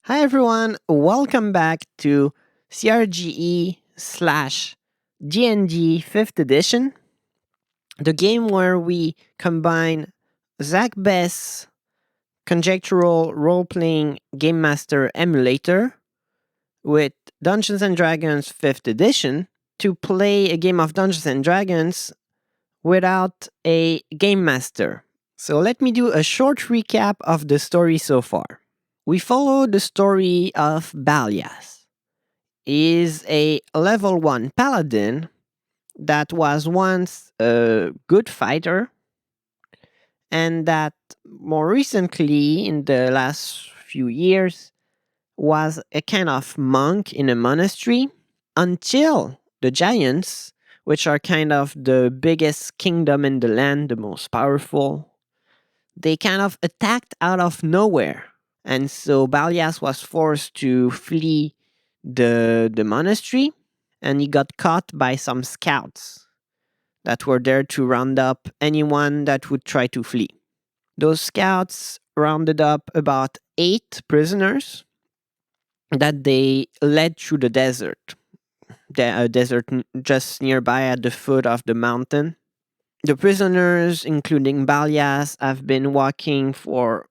Hi everyone, welcome back to CRGE slash D&D 5th edition, the game where we combine Zach Bess conjectural role-playing game master emulator with Dungeons and Dragons 5th edition to play a game of Dungeons and Dragons without a game master. So let me do a short recap of the story so far. We follow the story of Balias. He is a level 1 paladin that was once a good fighter and that more recently, in the last few years, was a kind of monk in a monastery until the giants, which are kind of the biggest kingdom in the land, the most powerful, they kind of attacked out of nowhere. And so Balias was forced to flee the monastery, and he got caught by some scouts that were there to round up anyone that would try to flee. Those scouts rounded up about 8 prisoners that they led through the desert. The desert just nearby at the foot of the mountain. The prisoners, including Balias, have been walking for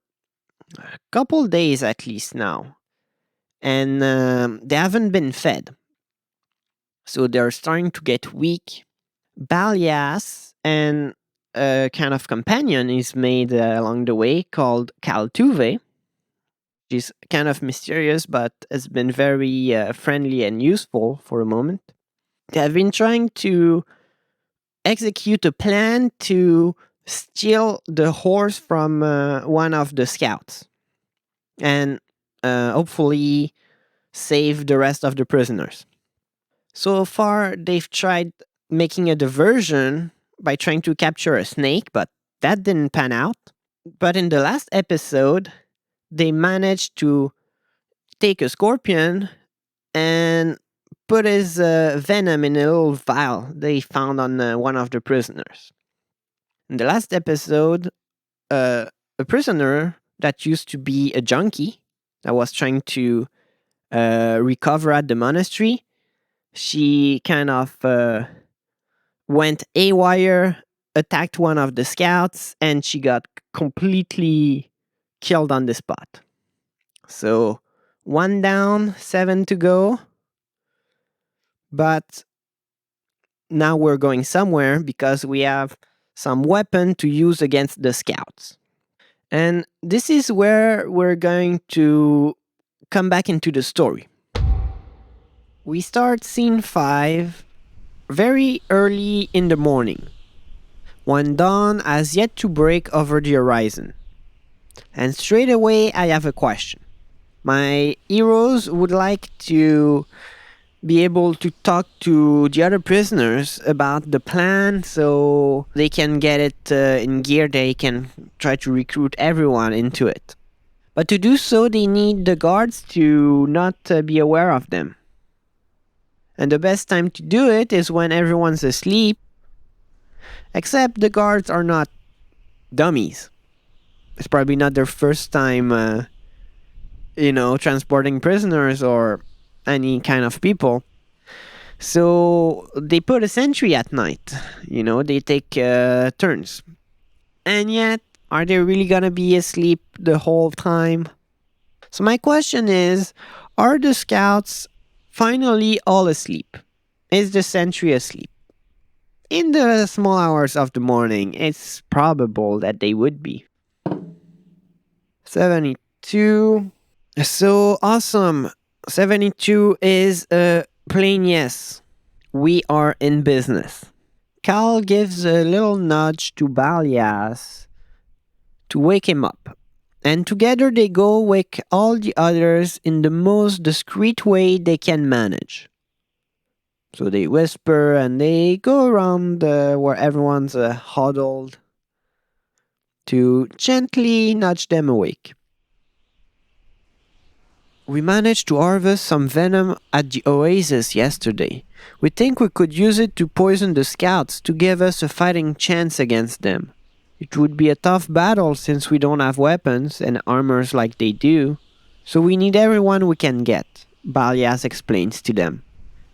a couple days at least now, and they haven't been fed. So they're starting to get weak. Balias and a kind of companion is made along the way called Kaltuve. She's kind of mysterious, but has been very friendly and useful for a moment. They have been trying to execute a plan to steal the horse from one of the scouts and hopefully save the rest of the prisoners. So far, they've tried making a diversion by trying to capture a snake, but that didn't pan out. But in the last episode, they managed to take a scorpion and put his venom in a little vial they found on one of the prisoners. In the last episode, a prisoner that used to be a junkie that was trying to recover at the monastery, she kind of went haywire, attacked one of the scouts, and she got completely killed on the spot. So 1 down, 7 to go. But now we're going somewhere because we have some weapon to use against the scouts. And this is where we're going to come back into the story. We start scene 5 very early in the morning, when dawn has yet to break over the horizon. And straight away, I have a question. My heroes would like to be able to talk to the other prisoners about the plan so they can get it in gear. They can try to recruit everyone into it. But to do so, they need the guards to not be aware of them. And the best time to do it is when everyone's asleep, except the guards are not dummies. It's probably not their first time, transporting prisoners or any kind of people. So they put a sentry at night. They take turns. And yet, are they really gonna be asleep the whole time? So my question is, are the scouts finally all asleep? Is the sentry asleep? In the small hours of the morning, it's probable that they would be. 72. So awesome. 72 is a plain yes. We are in business. Cal gives a little nudge to Balias to wake him up. And together they go wake all the others in the most discreet way they can manage. So they whisper and they go around where everyone's huddled to gently nudge them awake. We managed to harvest some venom at the oasis yesterday. We think we could use it to poison the scouts to give us a fighting chance against them. It would be a tough battle since we don't have weapons and armors like they do. So we need everyone we can get, Balias explains to them.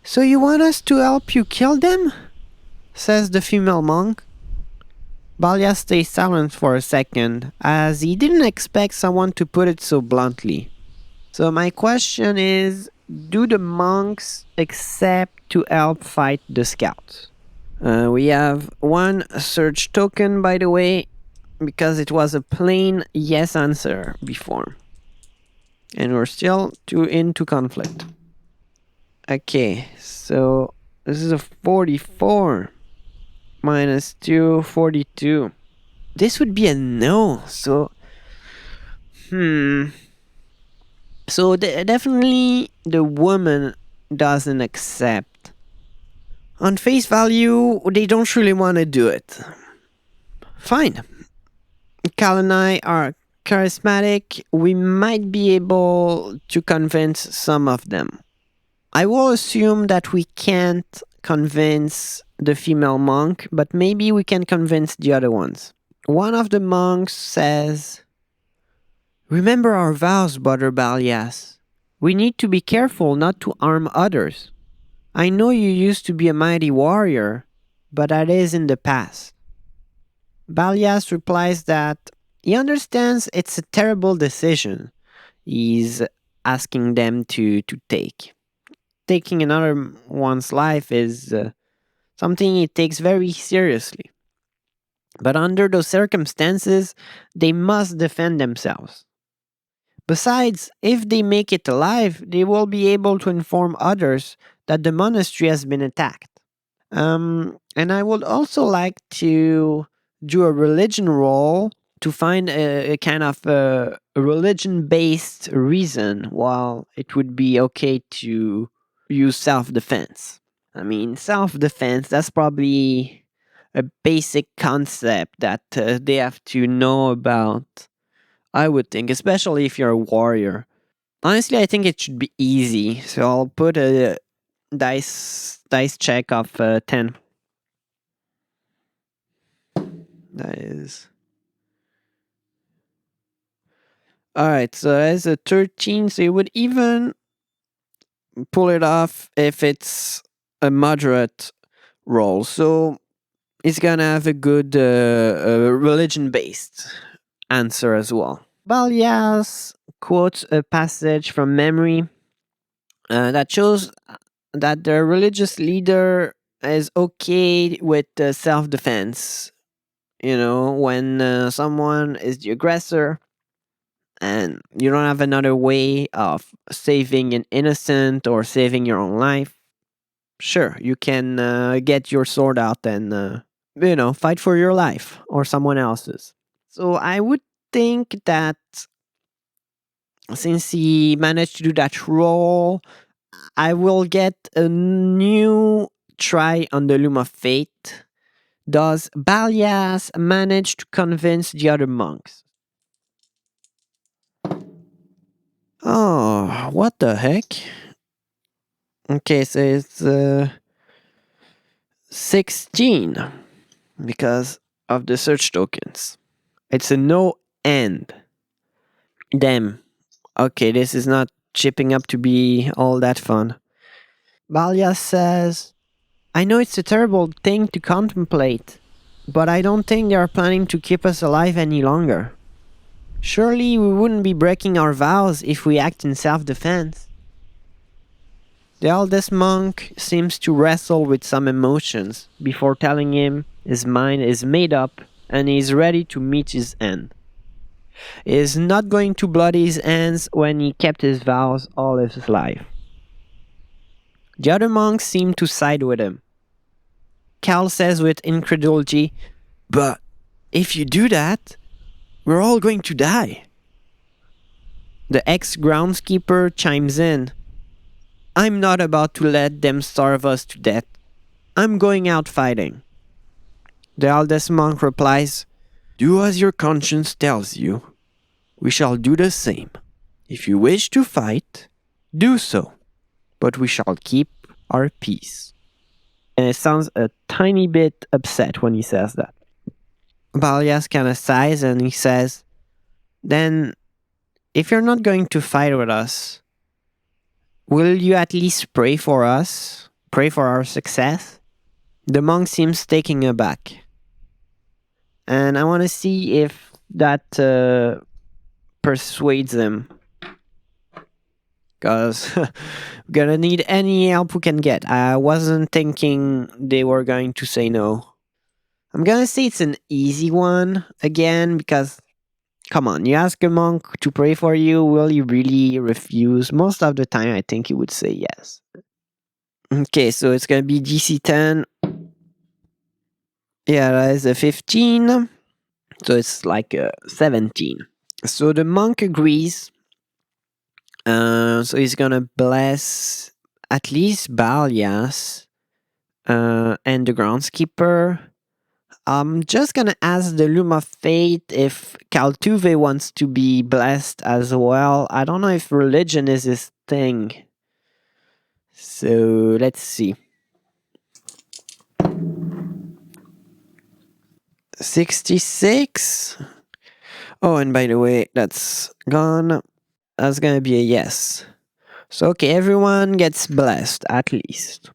So you want us to help you kill them? Says the female monk. Balias stays silent for a second, as he didn't expect someone to put it so bluntly. So my question is, do the monks accept to help fight the scouts? We have one search token, by the way, because it was a plain yes answer before. And we're still into conflict. Okay, so this is a 44 minus 2, 42. This would be a no, so... So definitely the woman doesn't accept. On face value, they don't really want to do it. Fine. Cal and I are charismatic. We might be able to convince some of them. I will assume that we can't convince the female monk, but maybe we can convince the other ones. One of the monks says, "Remember our vows, Brother Balias. We need to be careful not to harm others. I know you used to be a mighty warrior, but that is in the past." Balias replies that he understands it's a terrible decision he's asking them to take. Taking another one's life is something he takes very seriously. But under those circumstances, they must defend themselves. Besides, if they make it alive, they will be able to inform others that the monastery has been attacked. And I would also like to do a religion roll to find a kind of a religion-based reason why it would be okay to use self-defense. I mean, self-defense, that's probably a basic concept that they have to know about, I would think, especially if you're a warrior. Honestly, I think it should be easy, so I'll put a dice check of 10. That is... Alright, so that's a 13, so you would even pull it off if it's a moderate roll. So it's gonna have a good religion-based answer as well. Balias quotes a passage from memory that shows that the religious leader is okay with self-defense. You know, when someone is the aggressor and you don't have another way of saving an innocent or saving your own life, sure, you can get your sword out and, fight for your life or someone else's. So I would think that since he managed to do that role, I will get a new try on the Loom of Fate. Does Balias manage to convince the other monks? Oh, what the heck? Okay, so it's 16 because of the search tokens. It's a no end. Damn. Okay, this is not shaping up to be all that fun. Balias says, "I know it's a terrible thing to contemplate, but I don't think they are planning to keep us alive any longer. Surely we wouldn't be breaking our vows if we act in self-defense." The eldest monk seems to wrestle with some emotions before telling him his mind is made up and he is ready to meet his end. He is not going to bloody his hands when he kept his vows all his life. The other monks seem to side with him. Cal says with incredulity, "But if you do that, we're all going to die." The ex-groundskeeper chimes in, "I'm not about to let them starve us to death. I'm going out fighting." The eldest monk replies, "Do as your conscience tells you. We shall do the same. If you wish to fight, do so, but we shall keep our peace." And it sounds a tiny bit upset when he says that. Balias kind of sighs and he says, "Then if you're not going to fight with us, will you at least pray for us? Pray for our success? The monk seems taken aback. And I want to see if that persuades him. Because we're gonna need any help we can get. I wasn't thinking they were going to say no. I'm gonna say it's an easy one again, because come on, you ask a monk to pray for you, will he really refuse? Most of the time, I think he would say yes. Okay, so it's gonna be DC 10. Yeah, that is a 15. So it's like a 17. So the monk agrees. So he's gonna bless at least Balias and the groundskeeper. I'm just gonna ask the Loom of Fate if Kaltuve wants to be blessed as well. I don't know if religion is his thing. So let's see. 66. Oh, and by the way, that's gone. That's gonna be a yes. So okay, everyone gets blessed at least.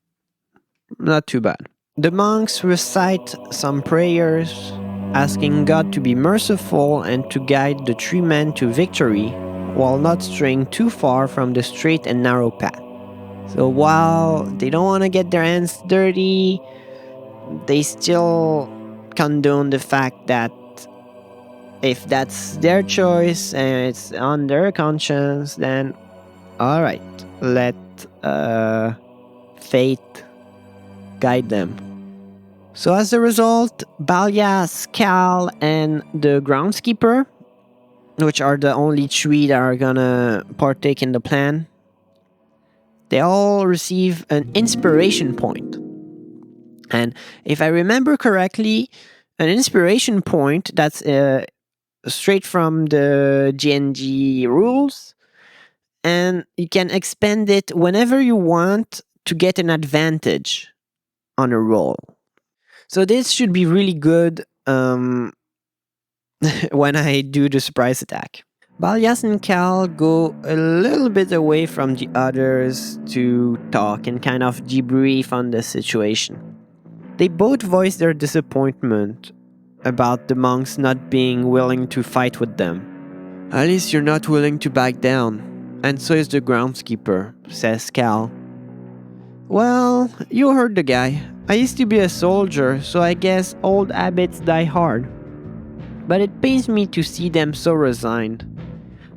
Not too bad. The monks recite some prayers, asking God to be merciful and to guide the three men to victory, while not straying too far from the straight and narrow path. So while they don't want to get their hands dirty, they still condone the fact that if that's their choice and it's on their conscience, then alright, let fate guide them. So as a result, Balias, Cal, and the groundskeeper, which are the only three that are gonna partake in the plan, they all receive an inspiration point. And if I remember correctly, an inspiration point, that's straight from the GNG rules, and you can expend it whenever you want to get an advantage on a roll. So this should be really good when I do the surprise attack. Balias and Cal go a little bit away from the others to talk and kind of debrief on the situation. They both voice their disappointment about the monks not being willing to fight with them. At least you're not willing to back down, and so is the groundskeeper, says Cal. Well, you heard the guy. I used to be a soldier, so I guess old habits die hard. But it pains me to see them so resigned.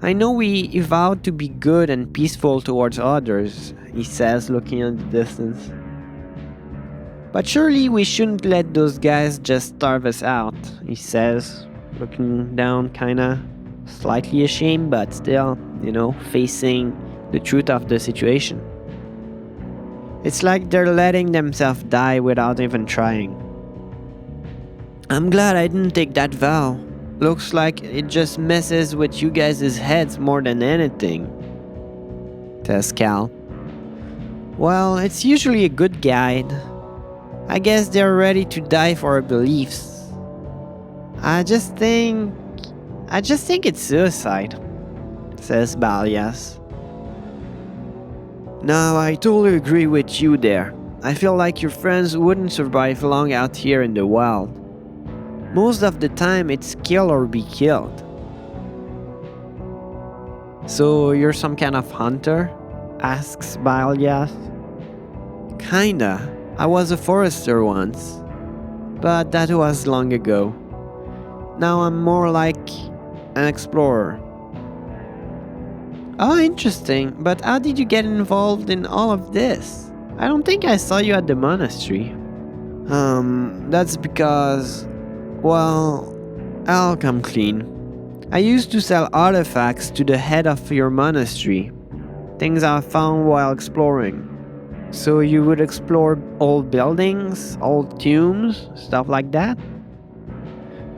I know we vowed to be good and peaceful towards others, he says, looking at the distance. But surely we shouldn't let those guys just starve us out, he says, looking down, kinda slightly ashamed, but still, facing the truth of the situation. It's like they're letting themselves die without even trying. I'm glad I didn't take that vow. Looks like it just messes with you guys' heads more than anything, says Cal. Well, it's usually a good guide. I guess they're ready to die for our beliefs. I just think it's suicide, says Balias. No, I totally agree with you there. I feel like your friends wouldn't survive long out here in the wild. Most of the time it's kill or be killed. So you're some kind of hunter? Asks Balias. Kinda. I was a forester once. But that was long ago. Now I'm more like an explorer. Oh, interesting. But how did you get involved in all of this? I don't think I saw you at the monastery. That's because, well, I'll come clean. I used to sell artifacts to the head of your monastery. Things I found while exploring. So you would explore old buildings, old tombs, stuff like that?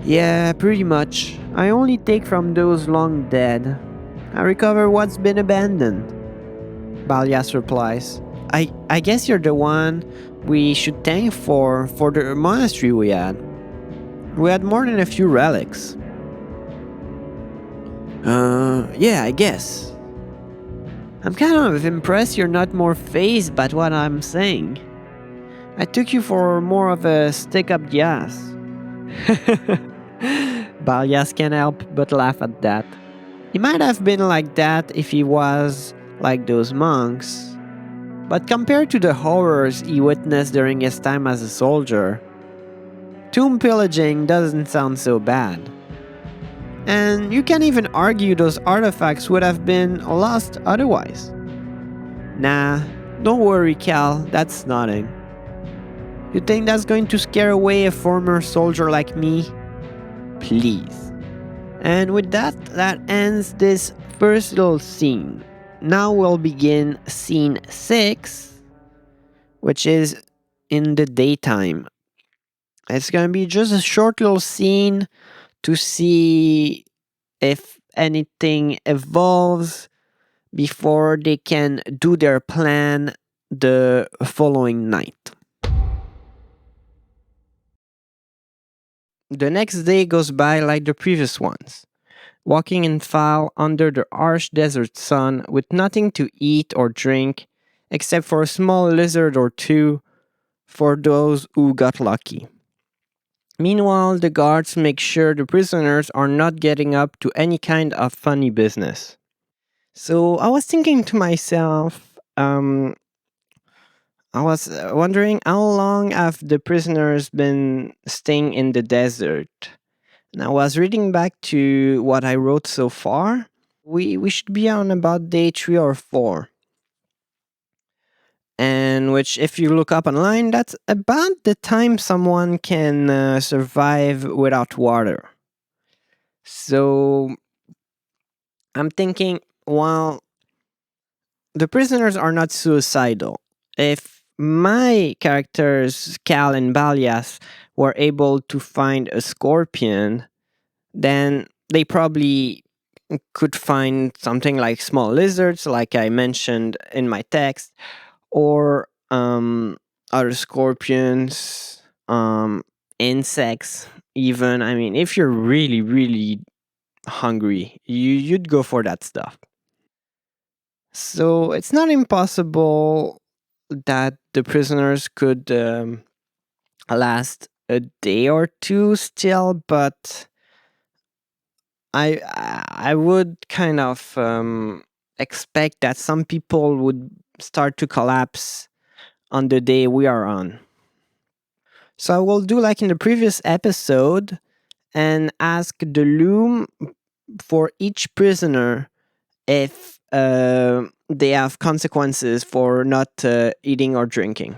Yeah, pretty much. I only take from those long dead. I recover what's been abandoned. Balias replies. I guess you're the one we should thank for the monastery we had. We had more than a few relics. Yeah, I guess. I'm kind of impressed you're not more fazed by what I'm saying. I took you for more of a stick up the ass. Balias can't help but laugh at that. He might have been like that if he was like those monks, but compared to the horrors he witnessed during his time as a soldier, tomb pillaging doesn't sound so bad. And you can't even argue those artifacts would have been lost otherwise. Nah, don't worry, Cal, that's nothing. You think that's going to scare away a former soldier like me? Please. And with that, that ends this first little scene. Now we'll begin scene 6, which is in the daytime. It's gonna be just a short little scene to see if anything evolves before they can do their plan the following night. The next day goes by like the previous ones, walking in file under the harsh desert sun with nothing to eat or drink except for a small lizard or two for those who got lucky. Meanwhile, the guards make sure the prisoners are not getting up to any kind of funny business. So I was thinking to myself, I was wondering how long have the prisoners been staying in the desert? And I was reading back to what I wrote so far. We should be on about day 3 or 4. And which, if you look up online, that's about the time someone can survive without water. So I'm thinking, well, the prisoners are not suicidal. If my characters, Cal and Balias, were able to find a scorpion, then they probably could find something like small lizards, like I mentioned in my text, or other scorpions, insects, even. I mean, if you're really, really hungry, you'd go for that stuff. So it's not impossible that the prisoners could last a day or two still, but I would kind of expect that some people would start to collapse on the day we are on. So I will do like in the previous episode and ask the loom for each prisoner if they have consequences for not eating or drinking.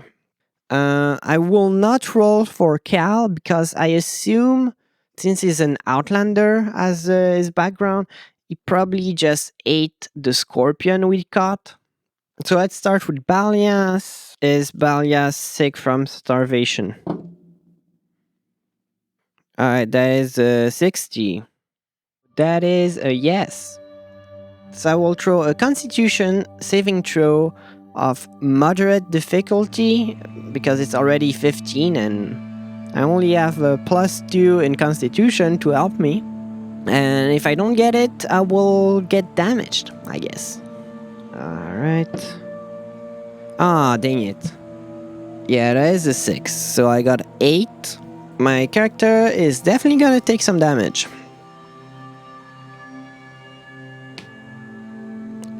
I will not roll for Cal because I assume, since he's an outlander as his background, he probably just ate the scorpion we caught. So let's start with Balias. Is Balias sick from starvation? Alright, that is a 60. That is a yes. So I will throw a constitution saving throw of moderate difficulty because it's already 15 and I only have a +2 in constitution to help me. And if I don't get it, I will get damaged, I guess. Alright. Ah, dang it. Yeah, that is a 6. So I got 8. My character is definitely gonna take some damage.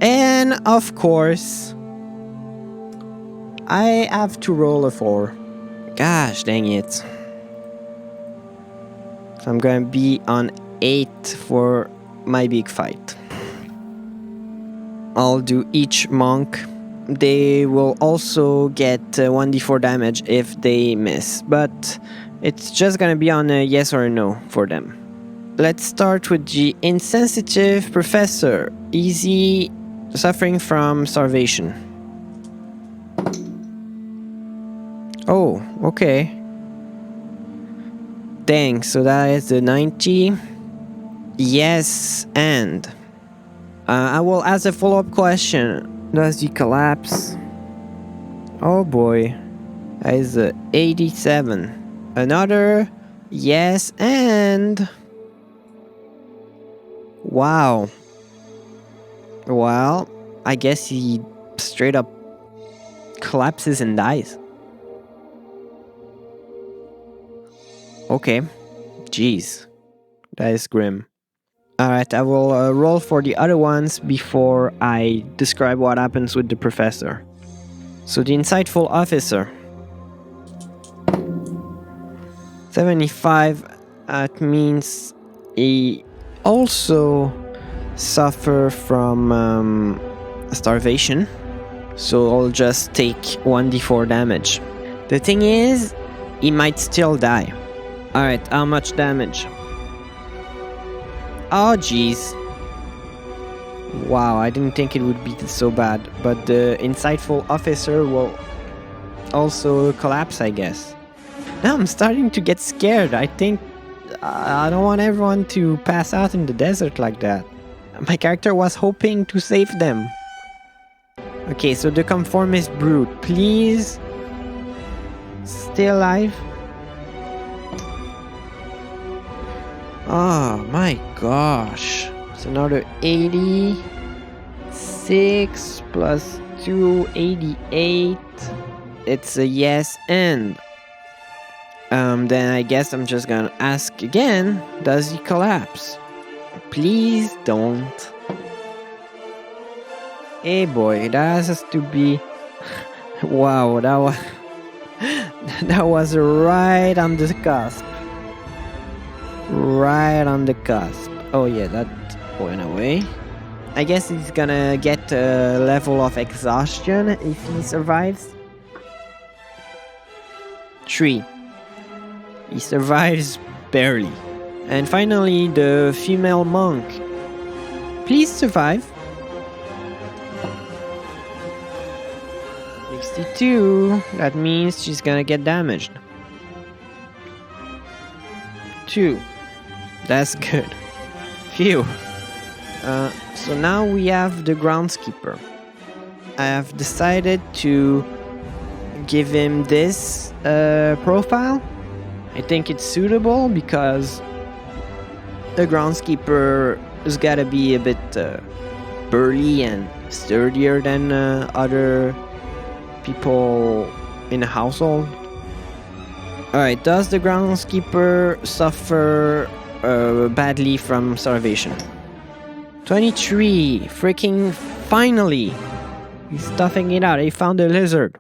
And of course, I have to roll a 4. Gosh dang it. So I'm gonna be on 8 for my big fight. I'll do each monk. They will also get 1d4 damage if they miss, but it's just gonna be on a yes or a no for them. Let's start with the insensitive professor. Easy, suffering from starvation. Oh, okay. Dang, so that is the 90. Yes, and I will ask a follow-up question. Does he collapse? Oh boy. That is a 87. Another yes, and Wow. Well, I guess he straight up collapses and dies. Okay. Jeez. That is grim. Alright, I will roll for the other ones before I describe what happens with the professor. So the insightful officer. 75, that means he also suffer from starvation. So I'll just take 1d4 damage. The thing is, he might still die. Alright, how much damage? Oh jeez. Wow, I didn't think it would be so bad. But the insightful officer will also collapse, I guess. Now I'm starting to get scared. I think I don't want everyone to pass out in the desert like that. My character was hoping to save them. Okay, so the conformist brood, please stay alive. Oh my gosh. It's another 86 plus 288. It's a yes and. Then I guess I'm just gonna ask again, does he collapse? Please don't. Hey boy, that has to be... Wow, that was... that was right on the cusp. Right on the cusp. Oh yeah, that went away. I guess he's gonna get a level of exhaustion if he survives. 3. He survives barely. And finally, the female monk. Please survive. 62. That means she's gonna get damaged. 2. That's good. Phew. So now we have the groundskeeper. I have decided to give him this profile. I think it's suitable because the groundskeeper has got to be a bit burly and sturdier than other people in a household. Alright, does the groundskeeper suffer badly from starvation? 23, freaking finally! He's toughing it out. He found a lizard.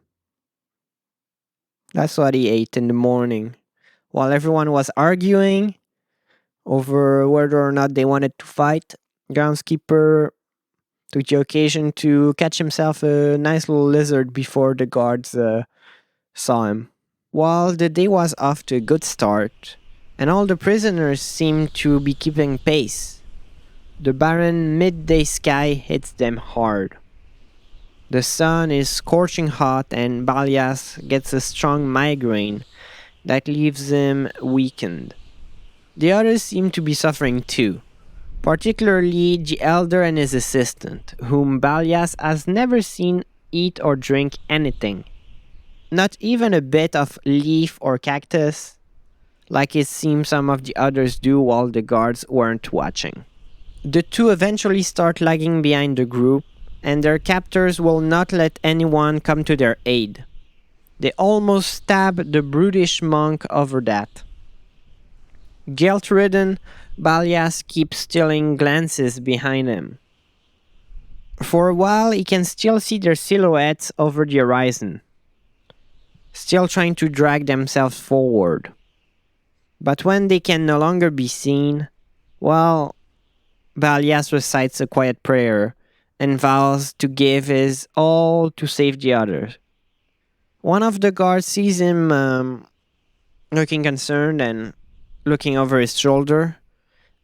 That's what he ate in the morning. While everyone was arguing over whether or not they wanted to fight, groundskeeper took the occasion to catch himself a nice little lizard before the guards saw him. While the day was off to a good start, and all the prisoners seemed to be keeping pace, the barren midday sky hits them hard. The sun is scorching hot and Balias gets a strong migraine that leaves him weakened. The others seem to be suffering too, particularly the elder and his assistant, whom Balias has never seen eat or drink anything. Not even a bit of leaf or cactus, like it seems some of the others do while the guards weren't watching. The two eventually start lagging behind the group, and their captors will not let anyone come to their aid. They almost stab the brutish monk over that. Guilt-ridden, Balias keeps stealing glances behind him. For a while, he can still see their silhouettes over the horizon, still trying to drag themselves forward. But when they can no longer be seen, well, Balias recites a quiet prayer and vows to give his all to save the others. One of the guards sees him looking concerned and looking over his shoulder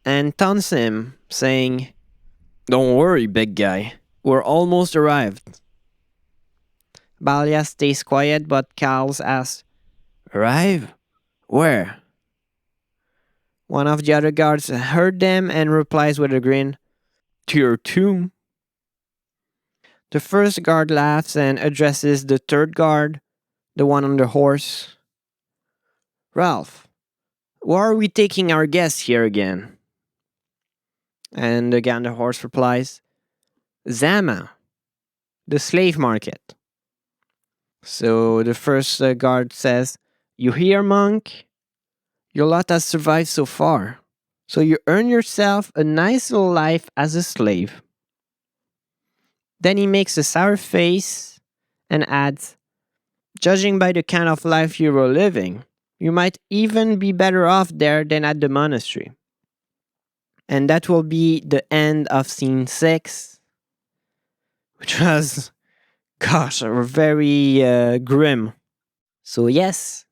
and taunts him, saying, "Don't worry, big guy. We're almost arrived." Balias stays quiet but Cal's asks, "Arrive? Where?" One of the other guards heard them and replies with a grin, "To your tomb." The first guard laughs and addresses the third guard, the one on the horse. "Ralph, why are we taking our guests here again?" And the guy on the horse replies, Zama, the slave market. So the first guard says, You hear, monk? Your lot has survived so far. So you earn yourself a nice little life as a slave. Then he makes a sour face and adds, Judging by the kind of life you were living, you might even be better off there than at the monastery. And that will be the end of scene 6, which was, gosh, very grim. So, yes,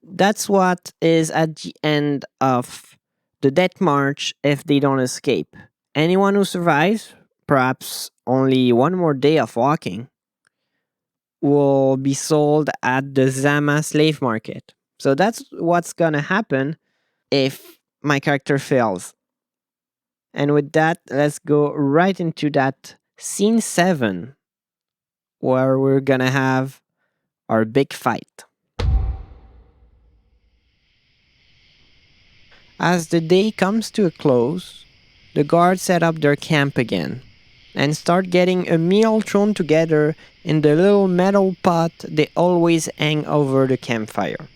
that's what is at the end of the Death March if they don't escape. Anyone who survives, perhaps only one more day of walking, will be sold at the Zama slave market. So that's what's gonna happen if my character fails. And with that, let's go right into that scene 7, where we're gonna have our big fight. As the day comes to a close, the guards set up their camp again and start getting a meal thrown together in the little metal pot they always hang over the campfire.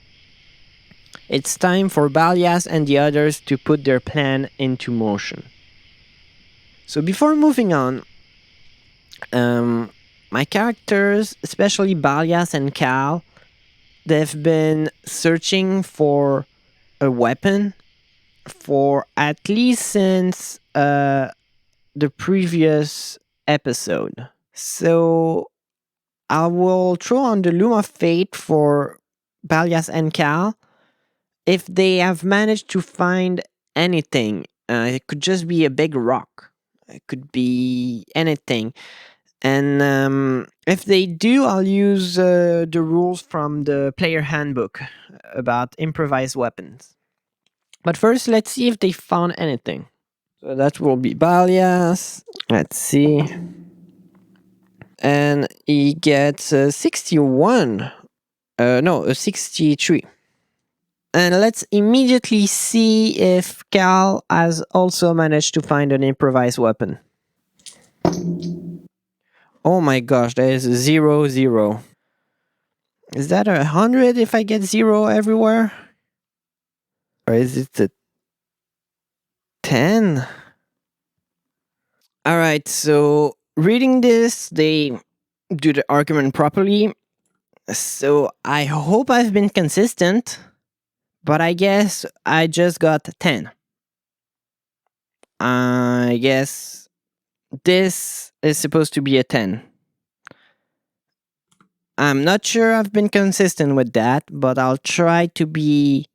It's time for Balias and the others to put their plan into motion. So before moving on, my characters, especially Balias and Cal, they've been searching for a weapon for at least since the previous episode. So I will throw on the Loom of Fate for Balias and Cal if they have managed to find anything. It could just be a big rock. It could be anything. And if they do, I'll use the rules from the player handbook about improvised weapons. But first, let's see if they found anything. So that will be Balias. Let's see. And he gets 61. No, 63. And let's immediately see if Cal has also managed to find an improvised weapon. Oh my gosh, that is 0, 0. Is that 100 if I get 0 everywhere? Or is it a 10? Alright, so reading this, they do the argument properly. So I hope I've been consistent, but I guess I just got 10. I guess this is supposed to be a 10. I'm not sure I've been consistent with that, but I'll try to be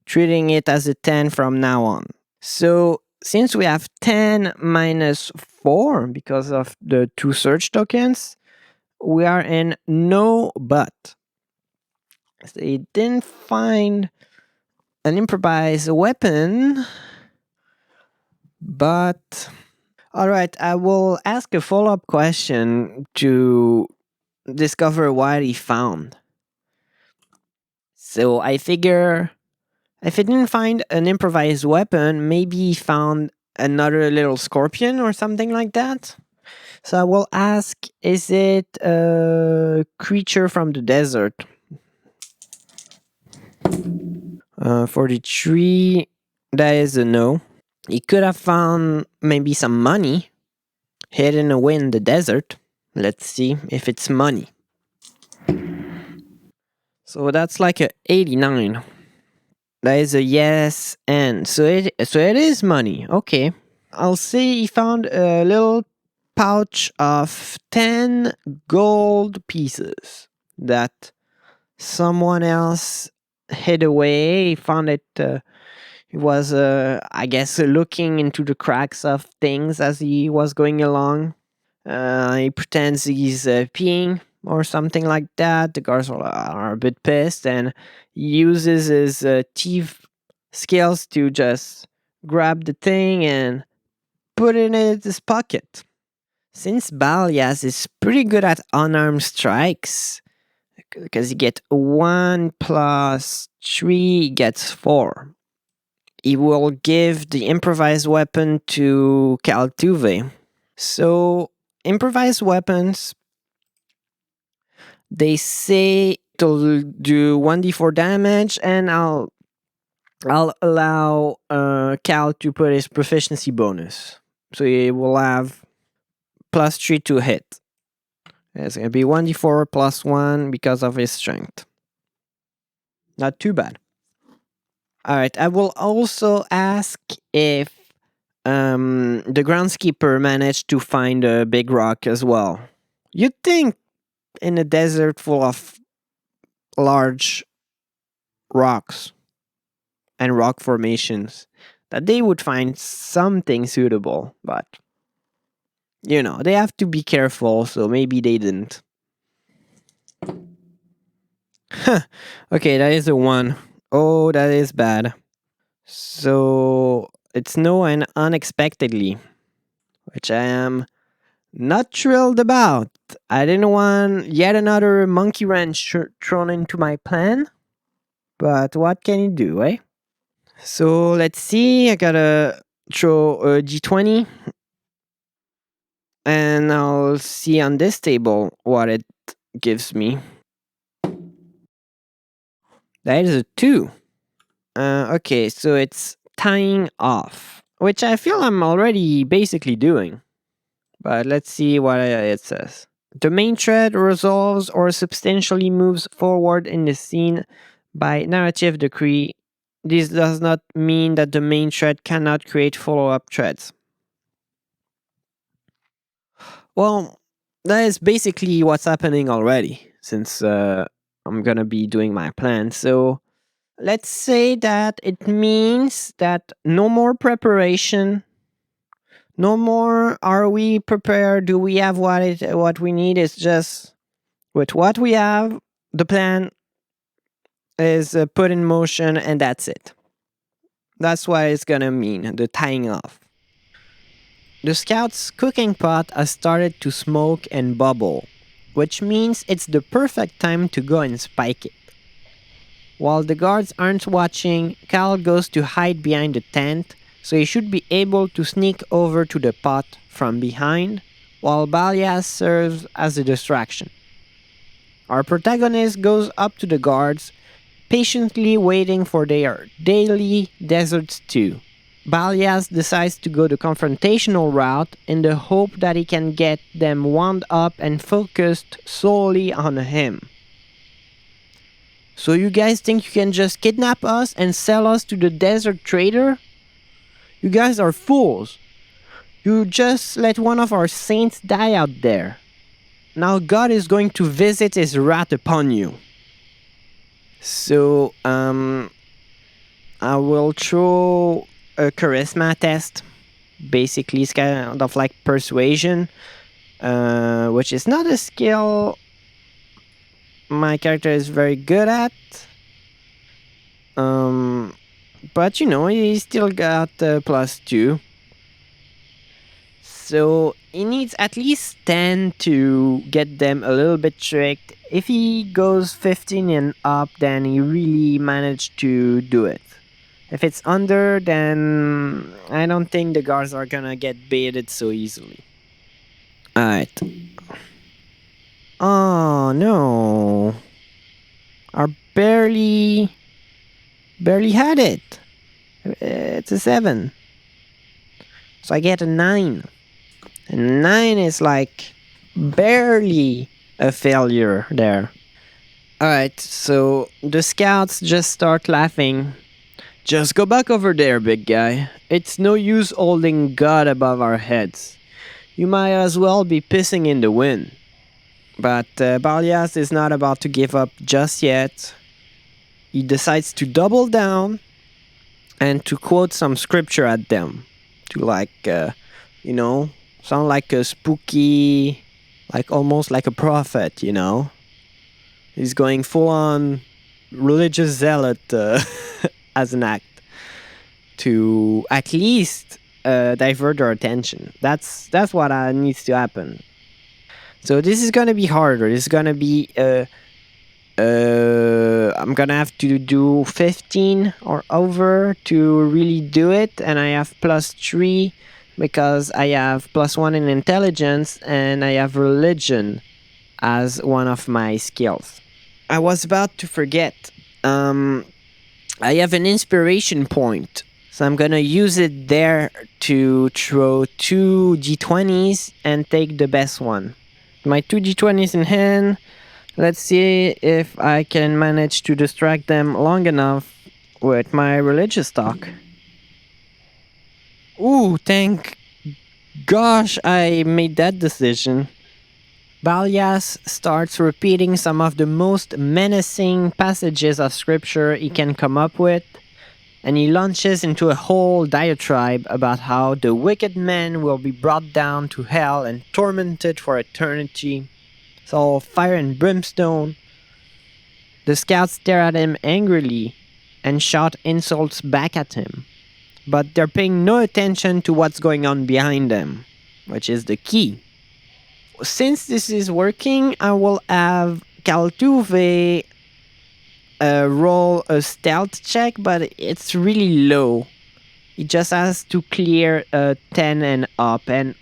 treating it as a 10 from now on. So since we have 10 minus 4 because of the 2 search tokens, we are in no but. They didn't find an improvised weapon, but alright, I will ask a follow-up question to discover what he found. So I figure if he didn't find an improvised weapon, maybe he found another little scorpion or something like that. So I will ask, is it a creature from the desert? 43, that is a no. He could have found maybe some money hidden away in the desert. Let's see if it's money. So that's like a 89. That is a yes, and so it is money. Okay, I'll say he found a little pouch of 10 gold pieces that someone else hid away. He found it. He was, I guess, looking into the cracks of things as he was going along. He pretends he's peeing or something like that. The guards are a bit pissed and uses his thief skills to just grab the thing and put it in his pocket. Since Balias is pretty good at unarmed strikes, because he gets 1 plus 3 gets 4. he will give the improvised weapon to Kaltuve. So, improvised weapons, they say to do 1d4 damage, and I'll allow Cal to put his proficiency bonus. So he will have +3 to hit. It's going to be 1d4 +1 because of his strength. Not too bad. Alright, I will also ask if the groundskeeper managed to find a big rock as well. You'd think in a desert full of large rocks and rock formations that they would find something suitable, but they have to be careful, so maybe they didn't. Okay, that is a 1. Oh, that is bad. So it's no and unexpectedly, which I am not thrilled about. I didn't want yet another monkey wrench thrown into my plan, but what can you do, eh? So let's see, I gotta throw a d20, and I'll see on this table what it gives me. That is a 2. Okay, so it's tying off, which I feel I'm already basically doing. But let's see what it says. The main thread resolves or substantially moves forward in the scene by narrative decree. This does not mean that the main thread cannot create follow-up threads. Well, that is basically what's happening already, since I'm gonna be doing my plan. So let's say that it means that no more preparation. No more are we prepared? Do we have what we need? It's just with what we have, the plan is put in motion, and that's it. That's what it's gonna mean, the tying off. The scout's cooking pot has started to smoke and bubble, which means it's the perfect time to go and spike it. While the guards aren't watching, Cal goes to hide behind the tent, so he should be able to sneak over to the pot from behind, while Balias serves as a distraction. Our protagonist goes up to the guards, patiently waiting for their daily desert stew. Balias decides to go the confrontational route in the hope that he can get them wound up and focused solely on him. So you guys think you can just kidnap us and sell us to the desert trader? You guys are fools. You just let one of our saints die out there. Now God is going to visit his wrath upon you. So, I will throw a charisma test. Basically, it's kind of like persuasion, which is not a skill my character is very good at. But he still got +2. So he needs at least 10 to get them a little bit tricked. If he goes 15 and up, then he really managed to do it. If it's under, then I don't think the guards are gonna get baited so easily. Alright. Oh no. I barely had it. It's a 7. So I get a 9. And 9 is like barely a failure there. Alright, so the scouts just start laughing. Just go back over there, big guy. It's no use holding God above our heads. You might as well be pissing in the wind. But Balias is not about to give up just yet. He decides to double down and to quote some scripture at them. To sound like a spooky, like almost like a prophet, He's going full on religious zealot as an act to at least divert their attention. That's what needs to happen. So this is gonna be harder. This is gonna be I'm gonna have to do 15 or over to really do it, and I have +3 because I have +1 in intelligence and I have religion as one of my skills. I was about to forget. I have an inspiration point, so I'm gonna use it there to throw 2 d20s and take the best one. My 2 d20s in hand. Let's see if I can manage to distract them long enough with my religious talk. Ooh, thank gosh I made that decision. Balias starts repeating some of the most menacing passages of scripture he can come up with, and he launches into a whole diatribe about how the wicked men will be brought down to hell and tormented for eternity. It's all fire and brimstone. The scouts stare at him angrily and shout insults back at him, but they're paying no attention to what's going on behind them, which is the key. Since this is working, I will have Kaltuve roll a stealth check, but it's really low. He just has to clear a 10 and up, and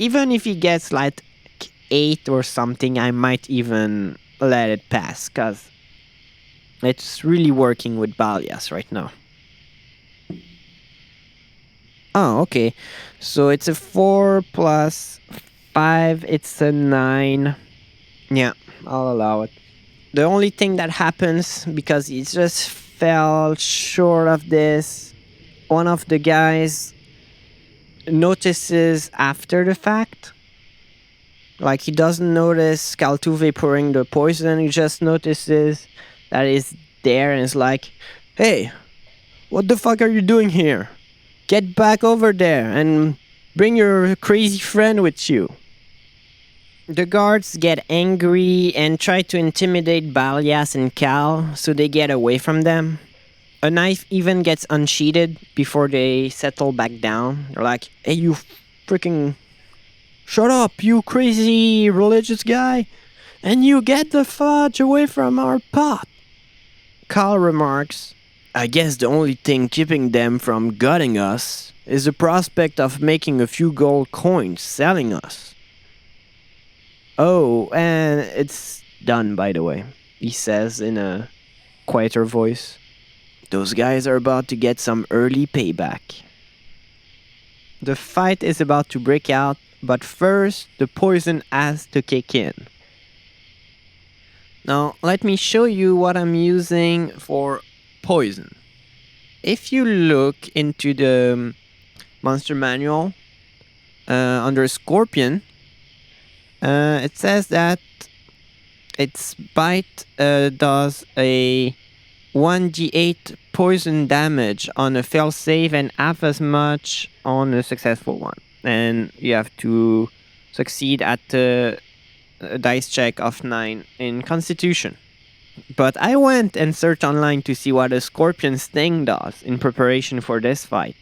even if he gets like 8 or something, I might even let it pass, because it's really working with Balias right now. Oh, okay. So it's a 4 plus 5, it's a 9. Yeah, I'll allow it. The only thing that happens, because he just fell short of this, one of the guys notices after the fact. Like, he doesn't notice Kaltuve pouring the poison, he just notices that it's there and is like, "Hey, what the fuck are you doing here? Get back over there and bring your crazy friend with you." The guards get angry and try to intimidate Balias and Cal, so they get away from them. A knife even gets unsheathed before they settle back down. They're like, "Hey, you freaking... shut up, you crazy religious guy, and you get the fudge away from our pot." Cal remarks, "I guess the only thing keeping them from gutting us is the prospect of making a few gold coins selling us." "Oh, and it's done, by the way," he says in a quieter voice. "Those guys are about to get some early payback." The fight is about to break out, but first, the poison has to kick in. Now, let me show you what I'm using for poison. If you look into the monster manual, under Scorpion, it says that its bite does a 1d8 poison damage on a fail save and half as much on a successful one. And you have to succeed at a dice check of 9 in Constitution. But I went and searched online to see what a scorpion sting does in preparation for this fight.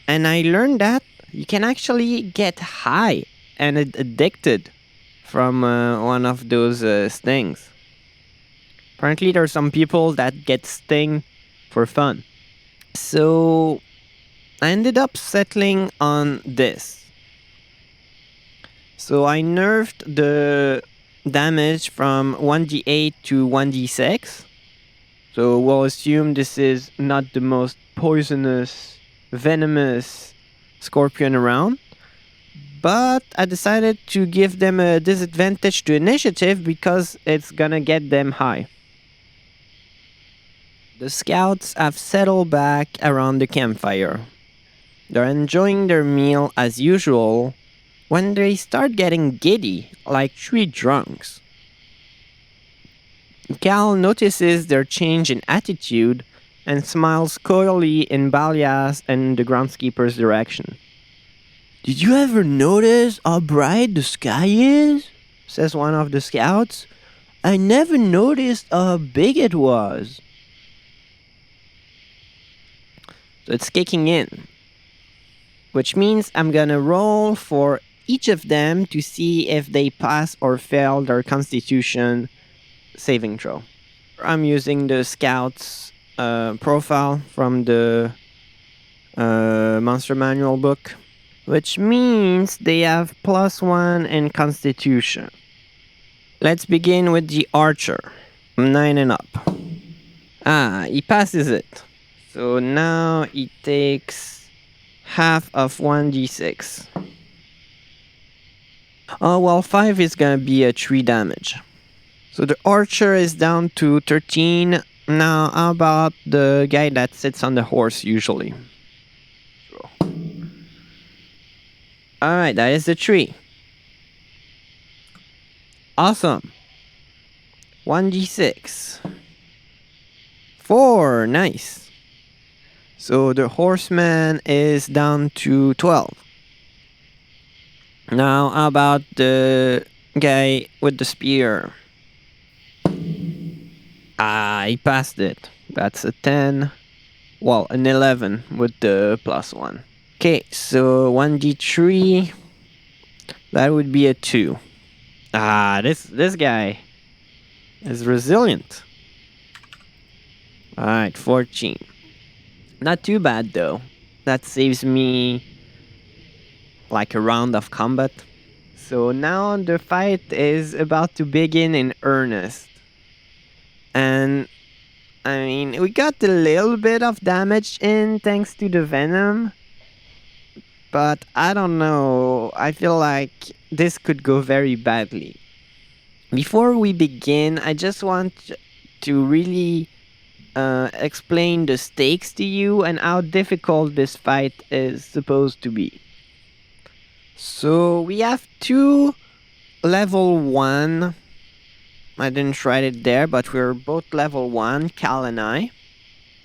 And I learned that you can actually get high and addicted from one of those stings. Apparently there are some people that get sting for fun. So I ended up settling on this. So I nerfed the damage from 1d8 to 1d6. So we'll assume this is not the most poisonous, venomous scorpion around. But I decided to give them a disadvantage to initiative because it's gonna get them high. The scouts have settled back around the campfire. They're enjoying their meal as usual when they start getting giddy like 3 drunks. Cal notices their change in attitude and smiles coyly in Balias and the groundskeeper's direction. "Did you ever notice how bright the sky is?" says one of the scouts. "I never noticed how big it was." So it's kicking in, which means I'm gonna roll for each of them to see if they pass or fail their Constitution saving throw. I'm using the Scouts profile from the Monster Manual book, which means they have +1 in Constitution. Let's begin with the Archer. 9 and up. He passes it. So now he takes half of 1d6. Oh, well, 5 is gonna be a 3 damage. So the Archer is down to 13. Now, how about the guy that sits on the horse usually? Alright, that is the 3. Awesome. 1d6. 4, nice. So the horseman is down to 12. Now, how about the guy with the spear? He passed it. That's a 10. Well, an 11 with the +1. Okay, so 1d3. That would be a 2. This guy is resilient. Alright, 14. Not too bad though. That saves me like a round of combat. So now the fight is about to begin in earnest. And I mean, we got a little bit of damage in thanks to the venom. But I don't know. I feel like this could go very badly. Before we begin, I just want to really explain the stakes to you and how difficult this fight is supposed to be. So we have 2 level 1. I didn't write it there, but we're both level 1, Cal and I.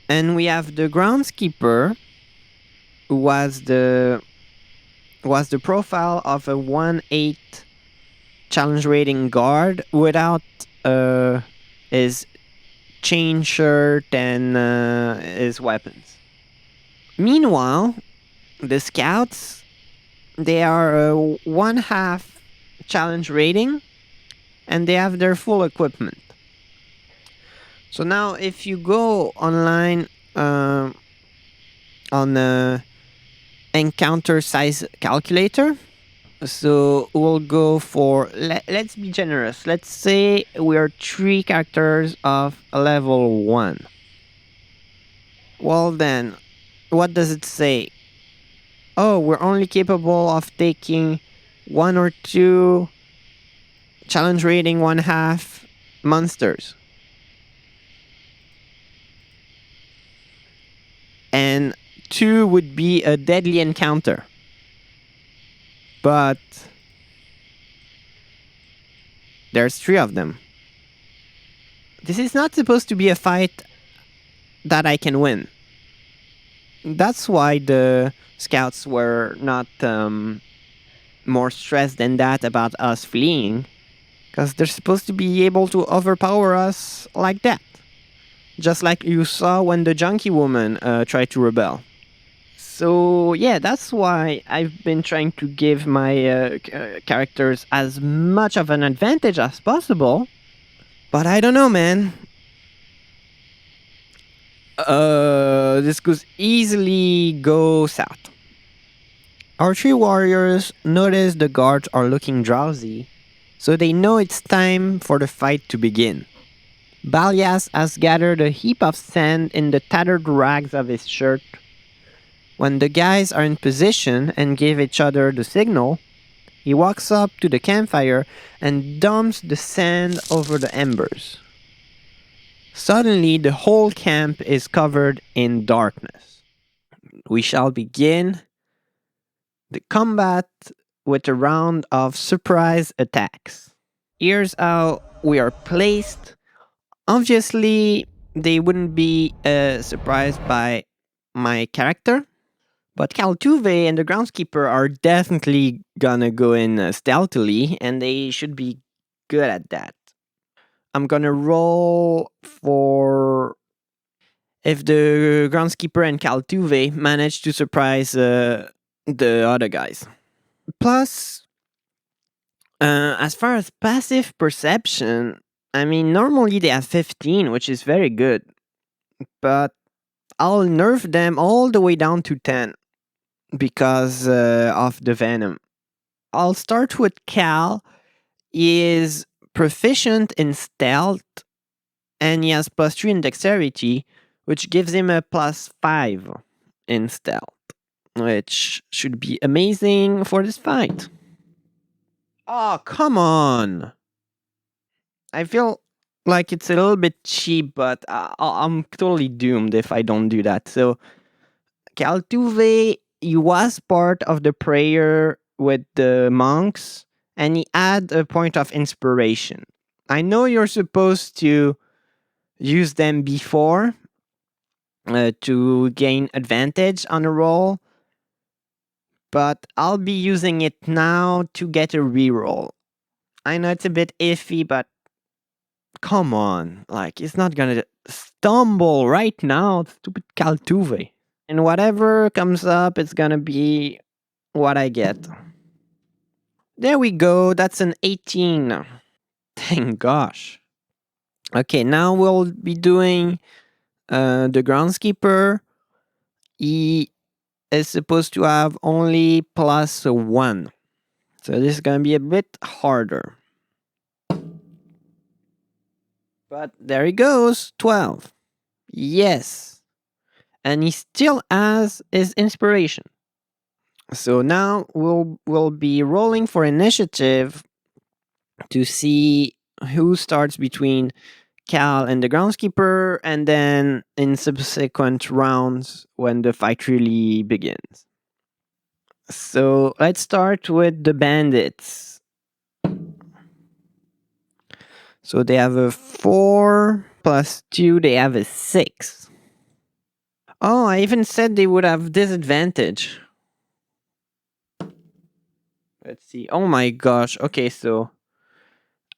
And we have the groundskeeper, who was the profile of a 1/8 challenge rating guard without his chain shirt and his weapons. Meanwhile, the scouts, they are a 1/2 challenge rating and they have their full equipment. So now if you go online on the encounter size calculator, so we'll go for, let's be generous. Let's say we're 3 characters of level 1. Well then, what does it say? Oh, we're only capable of taking 1 or 2 challenge rating 1/2 monsters. And 2 would be a deadly encounter. But there's 3 of them. This is not supposed to be a fight that I can win. That's why the scouts were not more stressed than that about us fleeing. Because they're supposed to be able to overpower us like that. Just like you saw when the junkie woman tried to rebel. So yeah, that's why I've been trying to give my characters as much of an advantage as possible. But I don't know, man. This could easily go south. Our 3 warriors notice the guards are looking drowsy, so they know it's time for the fight to begin. Balias has gathered a heap of sand in the tattered rags of his shirt. When the guys are in position and give each other the signal, he walks up to the campfire and dumps the sand over the embers. Suddenly, the whole camp is covered in darkness. We shall begin the combat with a round of surprise attacks. Here's how we are placed. Obviously, they wouldn't be surprised by my character. But Caltuve and the groundskeeper are definitely gonna go in stealthily, and they should be good at that. I'm gonna roll for if the groundskeeper and Caltuve manage to surprise the other guys. Plus, as far as passive perception, I mean, normally they have 15, which is very good, but I'll nerf them all the way down to 10 because of the venom. I'll start with Cal. He is proficient in stealth and he has +3 in dexterity, which gives him a +5 in stealth, which should be amazing for this fight. Oh, come on! I feel like it's a little bit cheap, but I'm totally doomed if I don't do that. So, Kaltuve, he was part of the prayer with the monks, and he had a point of inspiration. I know you're supposed to use them before to gain advantage on a roll, but I'll be using it now to get a reroll. I know it's a bit iffy, but come on. Like, it's not gonna stumble right now. Stupid Kaltuve. And whatever comes up, it's gonna be what I get. There we go. That's an 18. Thank gosh. Okay, now we'll be doing the groundskeeper. He is supposed to have only +1. So this is going to be a bit harder. But there he goes, 12. Yes. And he still has his inspiration. So now we'll be rolling for initiative to see who starts between Cal and the groundskeeper, and then in subsequent rounds when the fight really begins. So let's start with the bandits. So they have a 4 +2, they have a 6. Oh, I even said they would have disadvantage. Let's see. Oh my gosh. Okay, so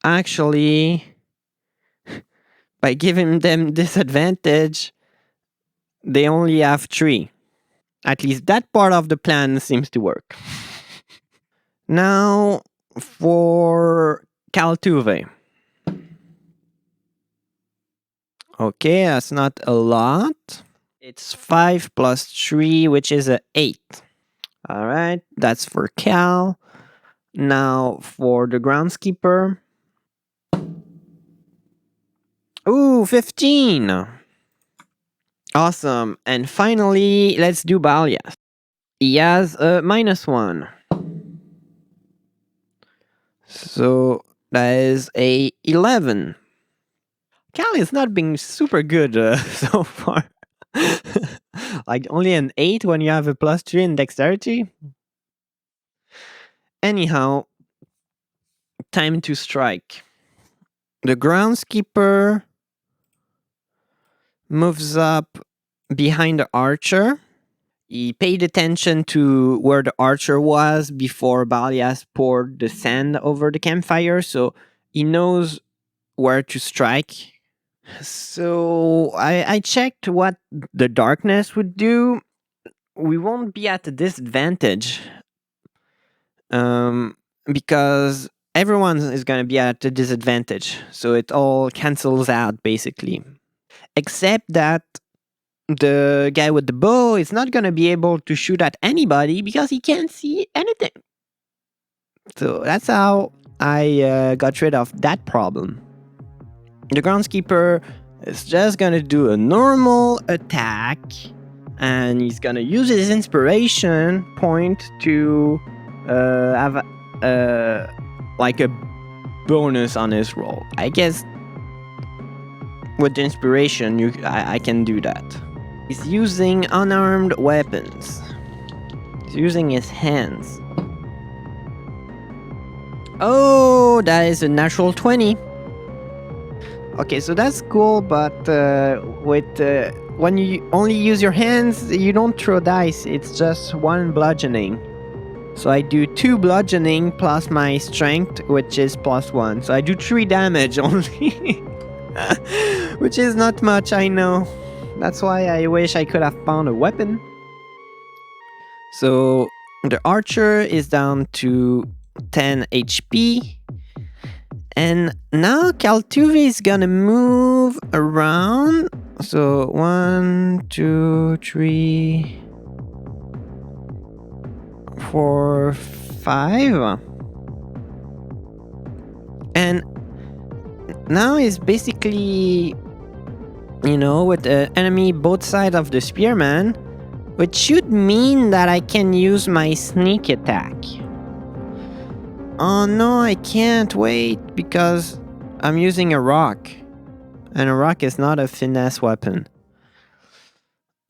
actually, by giving them disadvantage, they only have 3. At least that part of the plan seems to work. Now for Kaltuve. Okay, that's not a lot. It's 5 +3, which is a 8. All right, that's for Cal. Now for the groundskeeper. Ooh, 15. Awesome. And finally, let's do Balias. He has a -1. So that is a 11. Cal is not being super good so far. Like only an 8 when you have a +3 in dexterity. Anyhow, time to strike. The groundskeeper moves up behind the archer. He paid attention to where the archer was before Balias poured the sand over the campfire, so he knows where to strike. So I checked what the darkness would do. We won't be at a disadvantage because everyone is going to be at a disadvantage. So it all cancels out basically. Except that the guy with the bow is not going to be able to shoot at anybody because he can't see anything. So that's how I got rid of that problem. The groundskeeper is just going to do a normal attack and he's going to use his inspiration point to have like a bonus on his roll. I guess with the inspiration, I can do that. He's using unarmed weapons. He's using his hands. Oh, that is a natural 20. Okay, so that's cool, but when you only use your hands, you don't throw dice. It's just 1 bludgeoning. So I do 2 bludgeoning plus my strength, which is +1. So I do 3 damage only. Which is not much, I know. That's why I wish I could have found a weapon. So the archer is down to 10 HP. And now Kaltuve is gonna move around. So 1, 2, 3, 4, 5. And now he's basically, with the enemy both sides of the spearman, which should mean that I can use my sneak attack. Oh no, I can't wait because I'm using a rock. And a rock is not a finesse weapon.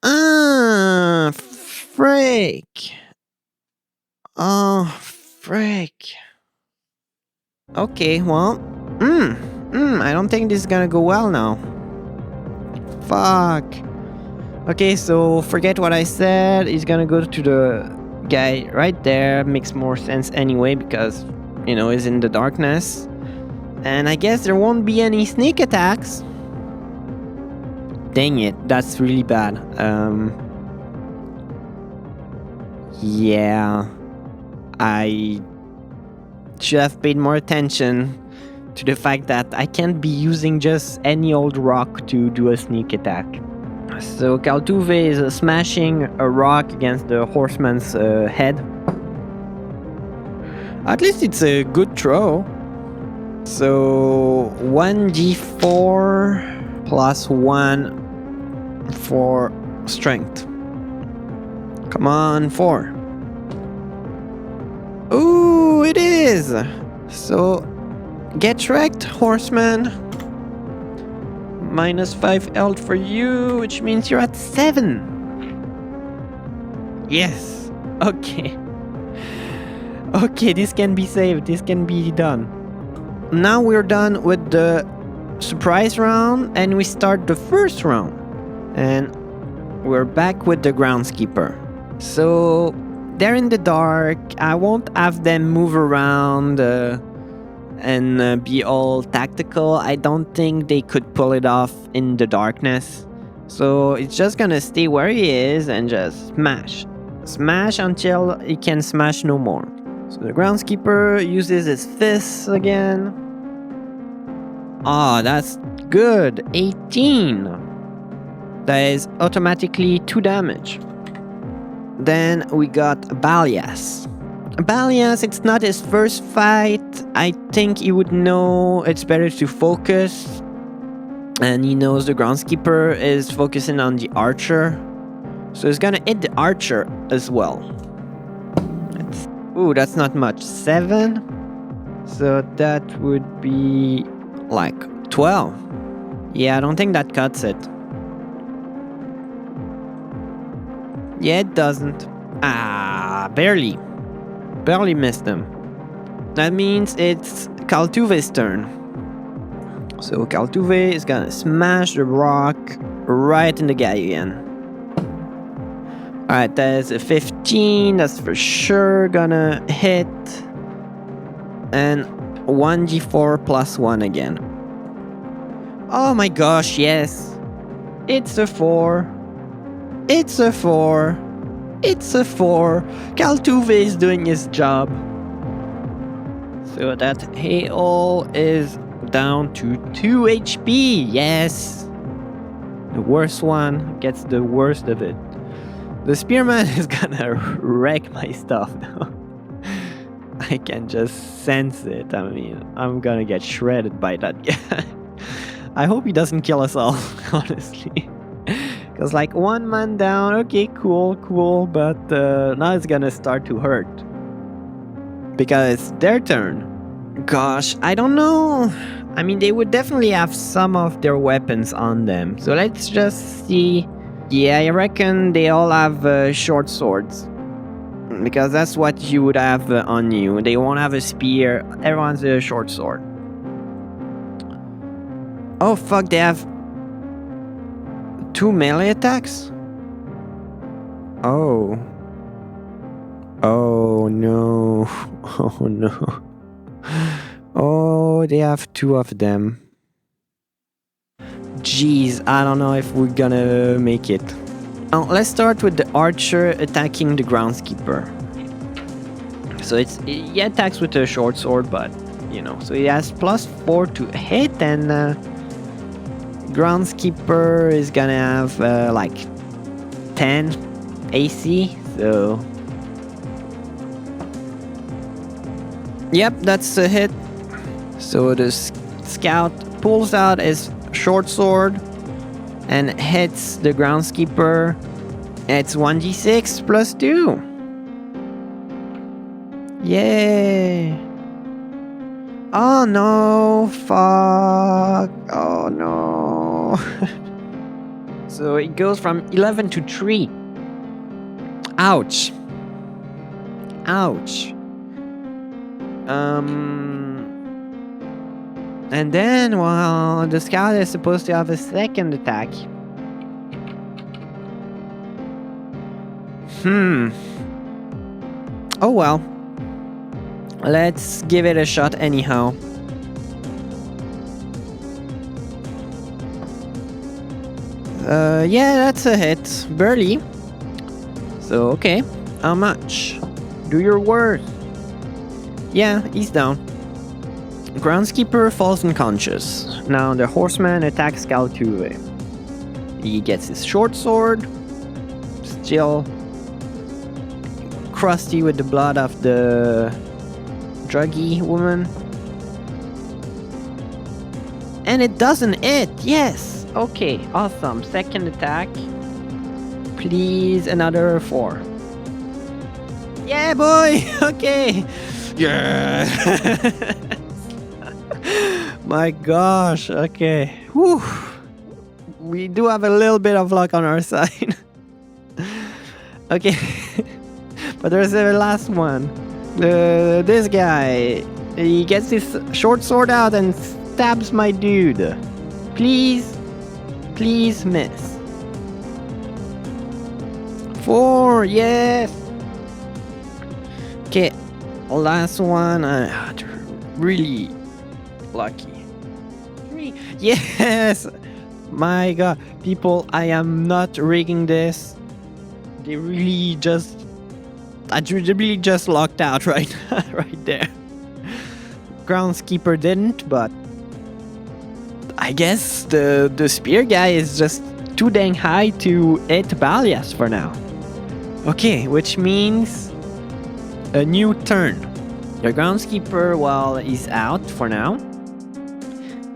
Ah, frick. Oh, frick. Okay, well, I don't think this is gonna go well now. Fuck. Okay, so forget what I said. He's gonna go to the guy right there. Makes more sense anyway because, he's in the darkness. And I guess there won't be any sneak attacks. Dang it, that's really bad. Yeah. I should have paid more attention to the fact that I can't be using just any old rock to do a sneak attack. So Kaltuve is smashing a rock against the horseman's head. At least it's a good throw. So 1d4 plus 1 for strength. Come on, 4. Ooh, it is! So, get wrecked, horseman. -5 health for you, which means you're at 7. Yes. Okay. Okay, this can be saved. This can be done. Now we're done with the surprise round, and we start the first round. And we're back with the groundskeeper. So they're in the dark. I won't have them move around and be all tactical. I don't think they could pull it off in the darkness. So it's just gonna stay where he is and just smash. Smash until he can smash no more. So the groundskeeper uses his fists again. Ah, that's good. 18. That is automatically 2 damage. Then we got Balias. Balias, it's not his first fight. I think he would know it's better to focus. And he knows the groundskeeper is focusing on the archer. So he's gonna hit the archer as well. Ooh, that's not much. 7. So that would be like 12. Yeah, I don't think that cuts it. Yeah, it doesn't. Ah, barely. Barely missed him. That means it's Kaltuve's turn. So Kaltuve is gonna smash the rock right in the guy again. Alright, that is a 15. That's for sure gonna hit. And 1d4 plus 1 again. Oh my gosh, yes. It's a 4. It's a 4. It's a 4. Kaltuve is doing his job. So that AO is down to 2 HP. Yes. The worst one gets the worst of it. The spearman is gonna wreck my stuff now. I can just sense it. I mean, I'm gonna get shredded by that guy. I hope he doesn't kill us all, honestly. Because like 1 man down, okay, cool, but now it's gonna start to hurt. Because it's their turn. Gosh, I don't know. I mean, they would definitely have some of their weapons on them. So let's just see. Yeah, I reckon they all have short swords. Because that's what you would have on you. They won't have a spear. Everyone's a short sword. Oh fuck, they have 2 melee attacks? Oh. Oh no. Oh no. Oh, they have 2 of them. Jeez, I don't know if we're gonna make it. Now, let's start with the archer attacking the groundskeeper. So he attacks with a short sword, but So he has +4 to hit, and groundskeeper is gonna have like 10 AC. So yep, that's a hit. So the scout pulls out his short sword and hits the groundskeeper. It's 1d6 +2. Yay! Oh no! Fuck! Oh no! So it goes from 11 to 3. Ouch! Ouch! And then, well, the scout is supposed to have a second attack. Oh well. Let's give it a shot anyhow. Yeah, that's a hit. Barely. So, okay. How much? Do your worst. Yeah, he's down. Groundskeeper falls unconscious. Now the horseman attacks Kaltuve. He gets his short sword. Still crusty with the blood of the druggy woman. And it doesn't hit. Yes. Okay, awesome. Second attack. Please, another 4. Yeah, boy. Okay. Yeah. My gosh. Okay. Whew. We do have a little bit of luck on our side. Okay. But there's the last one. This guy. He gets his short sword out and stabs my dude. Please. Please miss. 4. Yes. Okay. Last one. Really lucky. 3. Yes. My god. People, I am not rigging this. They really just locked out right there. Groundskeeper didn't, but I guess the spear guy is just too dang high to hit Balias for now. Okay, which means a new turn. The groundskeeper, well, is out for now.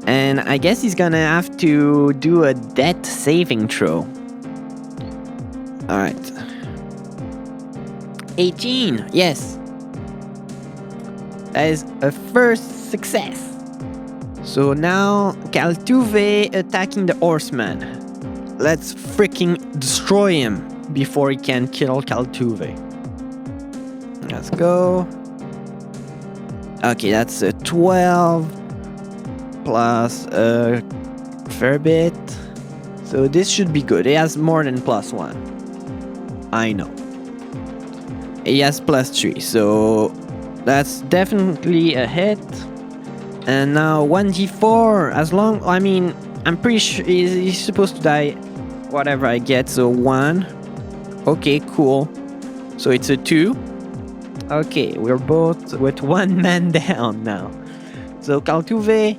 And I guess he's gonna have to do a death saving throw. Alright. 18, yes. That is a first success. So now Kaltuve attacking the horseman. Let's freaking destroy him before he can kill Kaltuve. Let's go. Okay, that's a 12 plus a fair bit. So this should be good. He has more than +1. I know. He has +3, so that's definitely a hit. And now 1d4, I'm pretty sure he's supposed to die whatever I get, so 1. Okay, cool. So it's a 2. Okay, we're both with 1 man down now. So Kaltuve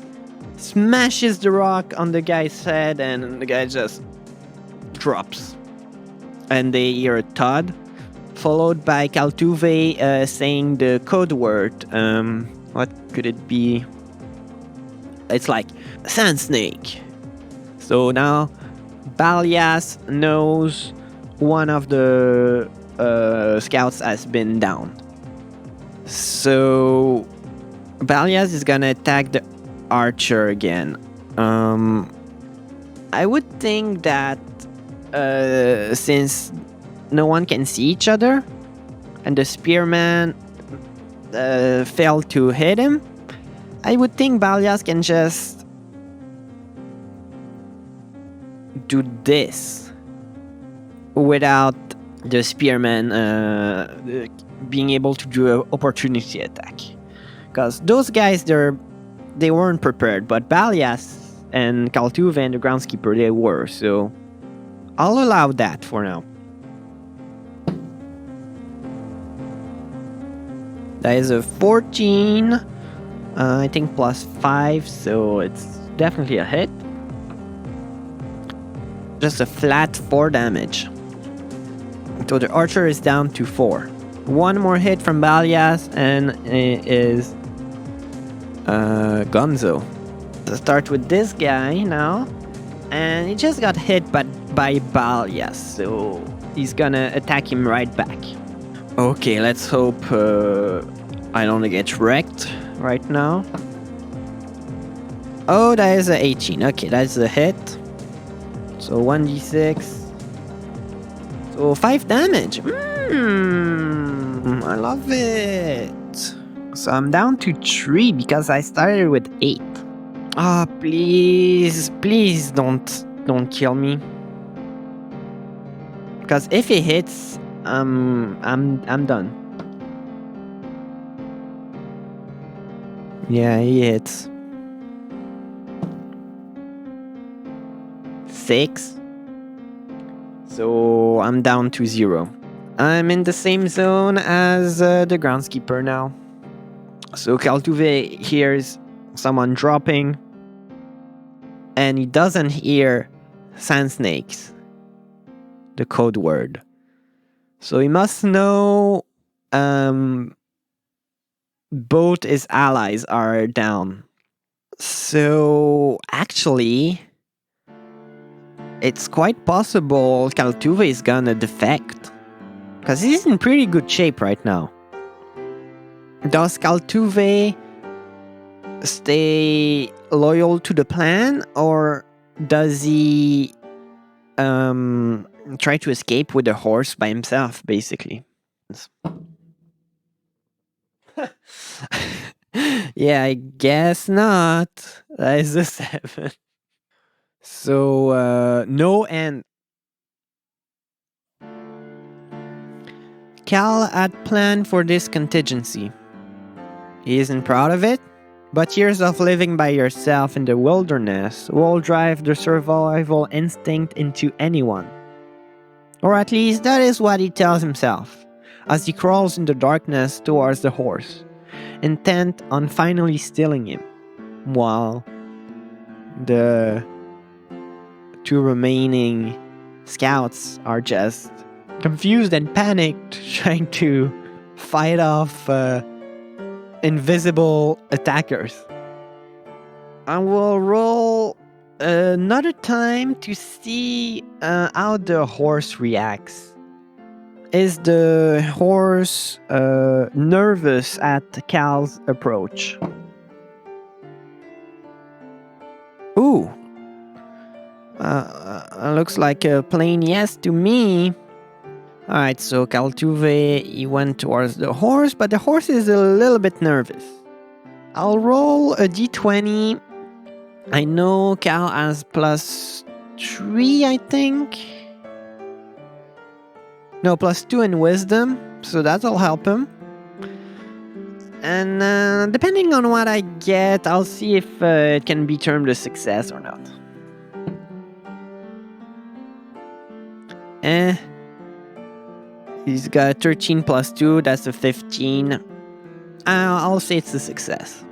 smashes the rock on the guy's head and the guy just drops. And they hear a thud, followed by Kaltuve saying the code word. What could it be? It's like sand snake. So now Balias knows one of the scouts has been down. So Balias is gonna attack the archer again. I would think that since no one can see each other and the spearman failed to hit him, I would think Balias can just do this without the spearman being able to do an opportunity attack. Because those guys, they weren't prepared, but Balias and Kaltuve and the groundskeeper, they were, so I'll allow that for now. That is a 14. I think +5, so it's definitely a hit. Just a flat 4 damage. So the archer is down to 4. One more hit from Balias and it is Gonzo. Let's start with this guy now. And he just got hit by Balias, so he's gonna attack him right back. Okay, let's hope I don't get wrecked right now. Oh, that is a 18. Okay, that's a hit. So 1d6. So 5 damage. I love it. So I'm down to 3 because I started with 8. Ah, please don't kill me. Because if it hits, I'm done. Yeah, he hits. 6. So I'm down to 0. I'm in the same zone as the groundskeeper now. So Kaltuve hears someone dropping, and he doesn't hear sand snakes, the code word. So he must know both his allies are down. So actually, it's quite possible Kaltuve is gonna defect. Because he's in pretty good shape right now. Does Kaltuve stay loyal to the plan, or does he try to escape with a horse by himself, basically? Yeah, I guess not. That is a 7. So, no end. Cal had planned for this contingency. He isn't proud of it, but years of living by yourself in the wilderness will drive the survival instinct into anyone. Or at least that is what he tells himself, as he crawls in the darkness towards the horse, intent on finally stealing him, while the 2 remaining scouts are just confused and panicked, trying to fight off invisible attackers. I will roll another time to see how the horse reacts. Is the horse nervous at Cal's approach? Ooh. Looks like a plain yes to me. Alright, so Kaltuve, he went towards the horse, but the horse is a little bit nervous. I'll roll a d20. I know Cal has +3, I think. No, +2 in wisdom, so that'll help him. And depending on what I get, I'll see if it can be termed a success or not. He's got 13 +2, that's a 15. I'll say it's a success.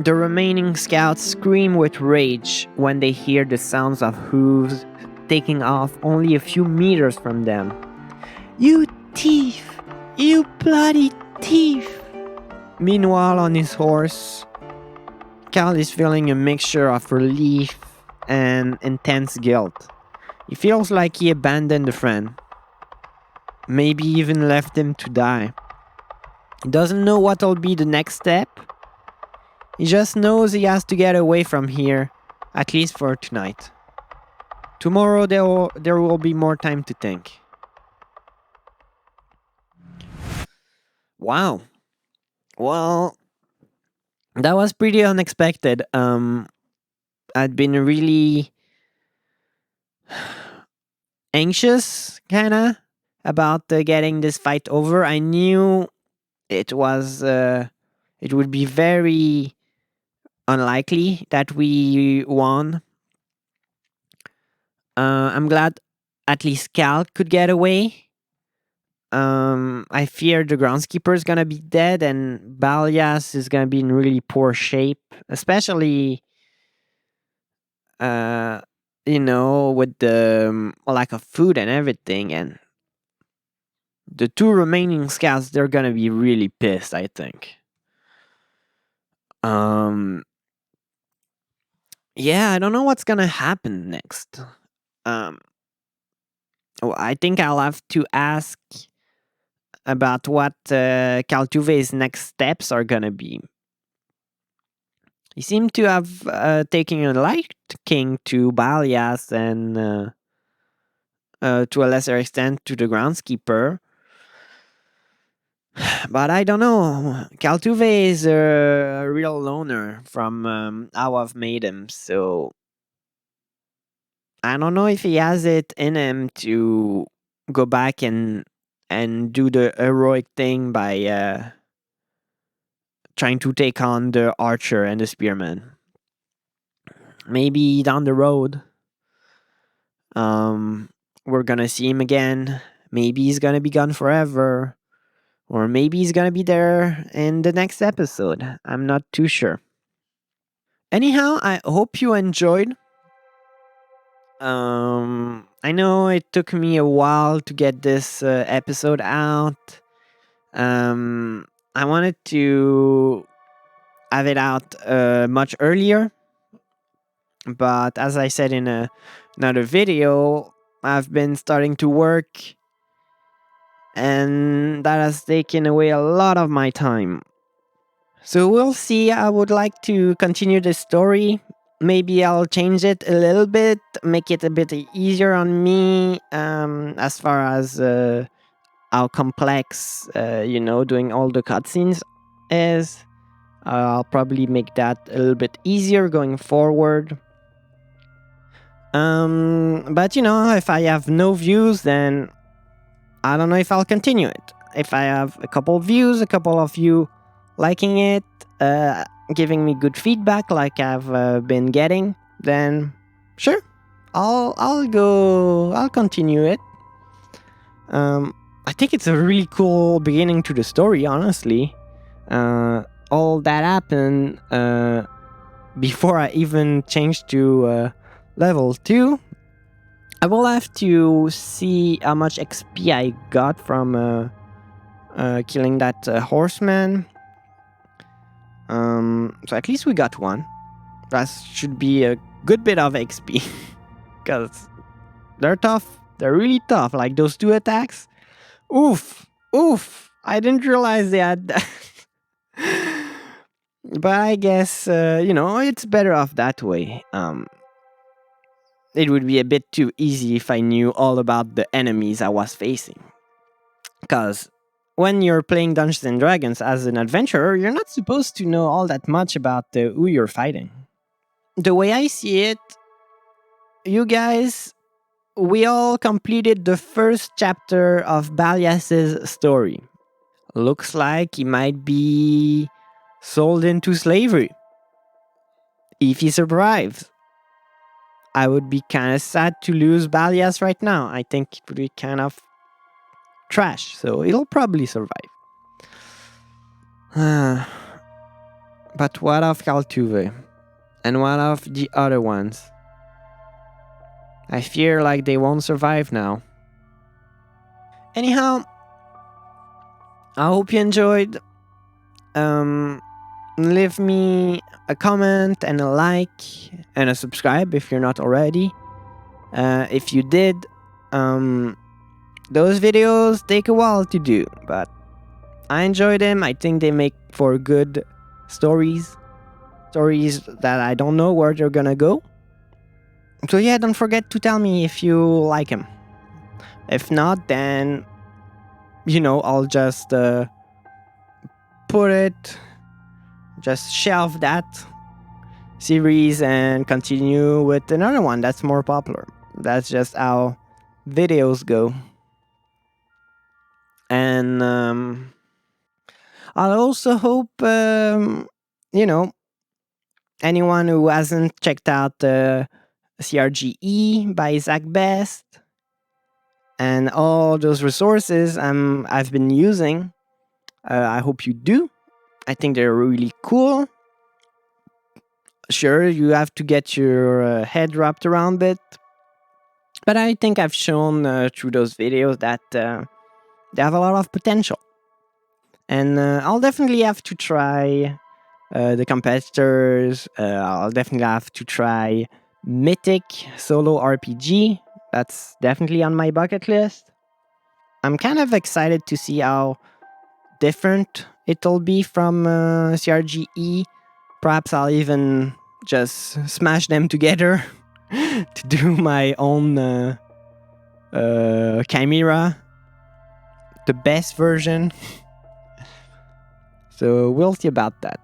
The remaining scouts scream with rage when they hear the sounds of hooves taking off only a few meters from them. You thief! You bloody thief! Meanwhile, on his horse, Cal is feeling a mixture of relief and intense guilt. He feels like he abandoned a friend. Maybe even left him to die. He doesn't know what'll be the next step. He just knows he has to get away from here, at least for tonight. Tomorrow there will be more time to think. Wow. Well, that was pretty unexpected. I'd been really anxious, kinda, about getting this fight over. I knew it would be very unlikely that we won. I'm glad at least Cal could get away. I fear the groundskeeper is gonna be dead, and Balias is gonna be in really poor shape, especially uh, with the lack of food and everything. And the two remaining scouts, they're gonna be really pissed, I think. Um, yeah, I don't know what's gonna happen next. Um, I think I'll have to ask about what Kaltuve's next steps are gonna be. He seemed to have taken a liking to Balias and to a lesser extent to the groundskeeper. But I don't know. Kaltuve is a real loner from how I've made him, so I don't know if he has it in him to go back and do the heroic thing by trying to take on the archer and the spearman. Maybe down the road, we're gonna see him again. Maybe he's gonna be gone forever, or maybe he's gonna be there in the next episode. I'm not too sure. Anyhow, I hope you enjoyed. I know it took me a while to get this episode out. I wanted to have it out much earlier, but as I said in another video, I've been starting to work, and that has taken away a lot of my time. So we'll see. I would like to continue the story. Maybe I'll change it a little bit, make it a bit easier on me, as far as how complex, doing all the cutscenes is. I'll probably make that a little bit easier going forward. But if I have no views, then I don't know if I'll continue it. If I have a couple views, a couple of you liking it, giving me good feedback like I've been getting, then sure, I'll continue it. I think it's a really cool beginning to the story, honestly. All that happened before I even changed to level 2. I will have to see how much XP I got from killing that horseman. So at least we got one. That should be a good bit of XP. Because they're tough. They're really tough. Like those 2 attacks. Oof. Oof. I didn't realize they had that. But I guess, it's better off that way. It would be a bit too easy if I knew all about the enemies I was facing. Because when you're playing Dungeons and Dragons as an adventurer, you're not supposed to know all that much about who you're fighting. The way I see it, you guys, we all completed the first chapter of Balias' story. Looks like he might be sold into slavery. If he survives, I would be kind of sad to lose Balias right now. I think it would be kind of trash, so it'll probably survive. But what of Kaltuve? And what of the other ones? I fear like they won't survive now. Anyhow, I hope you enjoyed. Leave me a comment and a like and a subscribe if you're not already. If you did, those videos take a while to do, but I enjoy them. I think they make for good stories that I don't know where they're gonna go. So yeah, don't forget to tell me if you like them. If not, then I'll just just shelve that series and continue with another one that's more popular. That's just how videos go. And I also hope anyone who hasn't checked out CRGE by Zach Best, And all those resources I've been using, I hope you do. I think they're really cool. Sure, you have to get your head wrapped around it. But I think I've shown through those videos that they have a lot of potential. And I'll definitely have to try the competitors. I'll definitely have to try Mythic Solo RPG. That's definitely on my bucket list. I'm kind of excited to see how different it'll be from CRGE. Perhaps I'll even just smash them together to do my own Chimera, the best version. So we'll see about that.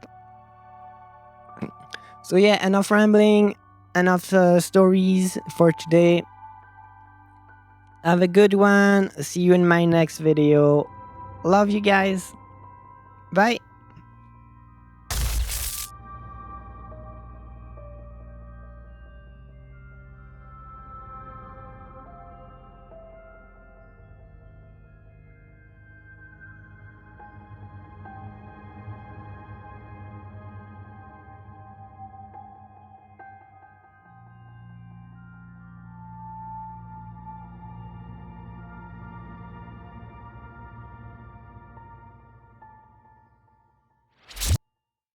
So yeah, enough rambling, enough stories for today. Have a good one. See you in my next video. Love you guys. Bye.